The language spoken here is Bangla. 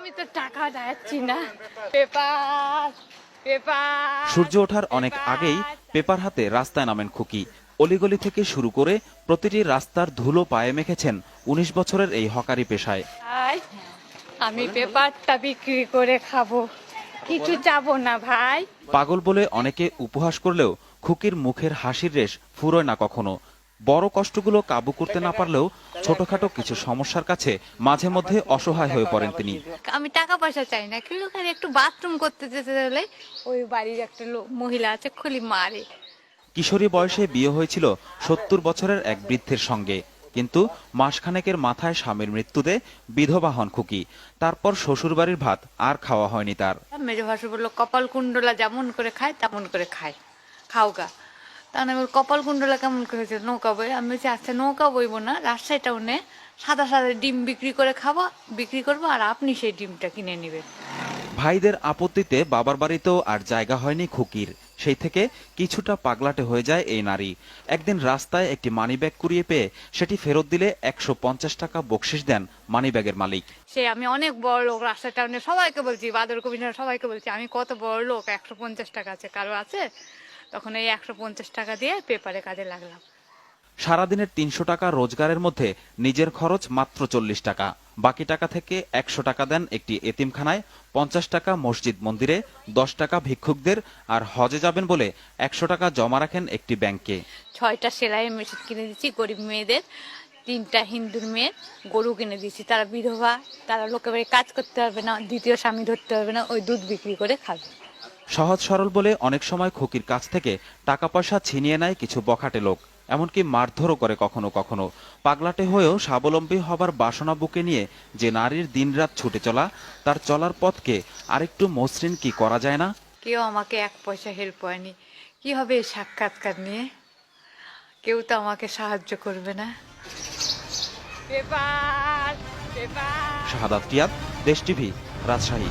আমি তো টাকা যাচ্ছি না। Paper paper. সূর্য ওঠার অনেক আগেই পেপার হাতে রাস্তায় নামেন খুকি। অলিগলি থেকে শুরু করে প্রতিটি রাস্তার ধুলো পায়ে মেখেছেন ১৯ বছরের এই হকারি পেশায়। ভাই আমি পেপারটা বিক্রি করে খাবো, কিছু চাবো না ভাই। পাগল বলে অনেকে উপহাস করলেও খুকির মুখের হাসির রেশ ফুরোয় না কখনো। বড় কষ্টগুলো কাবু করতে না পারলেও ছোটখাটো কিছু সমস্যার কাছে মাঝে মধ্যে অসহায় হয়ে পড়েন তিনি। আমি টাকা পয়সা চাই না, কিন্তু খালি একটু বাথরুম করতে যেতে হলে ওই বাড়ির একটা মহিলা আছে, খুলি মারে। কিশোরী বয়সে বিয়ে হয়েছিল ৭০ বছরের এক বৃদ্ধের সঙ্গে, কিন্তু মাসখানেকের মাথায় স্বামীর মৃত্যুতে বিধবা হন খুকি। তারপর শ্বশুরবাড়ির ভাত আর খাওয়া হয়নি তার। মেজো ভাসু বললো কপাল কুণ্ডলা যেমন করে খায় তেমন করে খায়, খাওগা। তা আমি বল কপাল কুণ্ডলা কেমন করেছে, নৌকা বই। আমি বলছি আচ্ছা নৌকা বইবো না, রাজশাহী টাউনে সাদা সাদা ডিম বিক্রি করবো, আর আপনি সেই ডিমটা কিনে নেবেন। ভাইদের আপত্তিতে বাবার বাড়িতেও আর জায়গা হয়নি খুকির। সেই থেকে কিছুটা পাগলাটে হয়ে যায় এই নারী। একদিন রাস্তায় একটি মানিব্যাগ কুড়িয়ে পেয়ে সেটি ফেরত দিলে ১৫০ টাকা বকশিশ দেন মানিব্যাগের মালিক। সে আমি অনেক বড় লোক, রাজশাহী টাউনে সবাইকে বলছি, বাদর কবির সবাইকে বলছি আমি কত বড় লোক, ১৫০ টাকা আছে, কারো আছে? তখন এই ১৫০ টাকা দিয়ে পেপারে কাজে লাগলাম। সারাদিনের ৩০০ টাকা রোজগারের মধ্যে নিজের খরচ মাত্র ৪০ টাকা। বাকি টাকা থেকে ১০০ টাকা দেন একটি এতিমখানায়, ৫০ টাকা মসজিদ মন্দিরে, ১০ টাকা ভিক্ষুকদের, আর হজে যাবেন বলে ১০০ টাকা জমা রাখেন একটি ব্যাংকে। ৬টা সেলাই মেশিন কিনে দিচ্ছি গরিব মেয়েদের, ৩টা হিন্দুর মেয়ের গরু কিনে দিচ্ছি। তারা বিধবা, তারা লোকের বাড়ি কাজ করতে পারবে না, দ্বিতীয় স্বামী ধরতে পারবে না, ওই দুধ বিক্রি করে খাবে। সহজ সরল বলে অনেক সময় খুকির কাছ থেকে টাকা পয়সা ছিনিয়ে নেয় কিছু বখাটে লোক, এমনকি মারধরও করে কখনো কখনো। পাগলাটে হয়েও স্বাবলম্বী হবার বাসনা বুকে নিয়ে যে নারীর দিনরাত ছুটে চলা, তার চলার পথকে আরেকটু মসৃণ কি করা যায় না? কেউ আমাকে ১ পয়সা হেল্প হয়নি। কি হবে এই সাক্ষাৎকার নিয়ে? কেউ তো আমাকে সাহায্য করবে না। Paper paper. শাহাদাত রিয়াদ, দেশ টিভি, রাজশাহী।